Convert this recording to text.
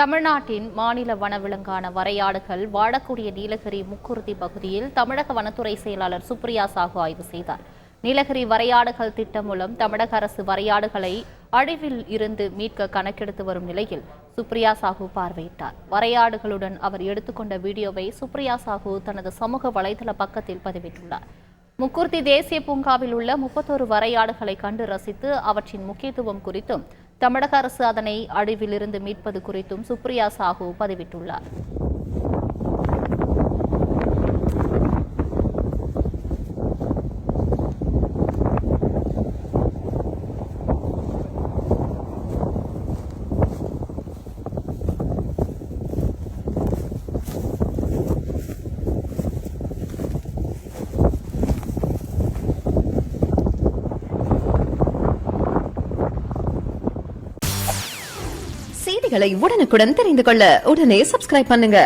தமிழ்நாட்டின் மாநில வனவிலங்கான வரையாடுகள் வாழக்கூடிய நீலகிரி முக்குருத்தி பகுதியில் தமிழக வனத்துறை செயலாளர் சுப்ரியா சாஹூ ஆய்வு செய்தார். நீலகிரி வரையாடுகள் திட்டம் மூலம் தமிழக அரசு வரையாடுகளை அழிவில் இருந்து மீட்க கணக்கெடுத்து வரும் நிலையில் சுப்ரியா சாஹூ பார்வையிட்டார். வரையாடுகளுடன் அவர் எடுத்துக்கொண்ட வீடியோவை சுப்ரியா சாஹூ தனது சமூக வலைதள பக்கத்தில் பதிவிட்டுள்ளார். முக்குருத்தி தேசிய பூங்காவில் உள்ள 31 வரையாடுகளை கண்டு ரசித்து அவற்றின் முக்கியத்துவம் குறித்தும் தமிழக அரசு அதனை அழிவிலிருந்து மீட்பது குறித்தும் சுப்ரியா சாஹூ பதிவிட்டுள்ளார். செய்திகளை உடனுக்குடன் தெரிந்து கொள்ள உடனே சப்ஸ்கிரைப் பண்ணுங்க.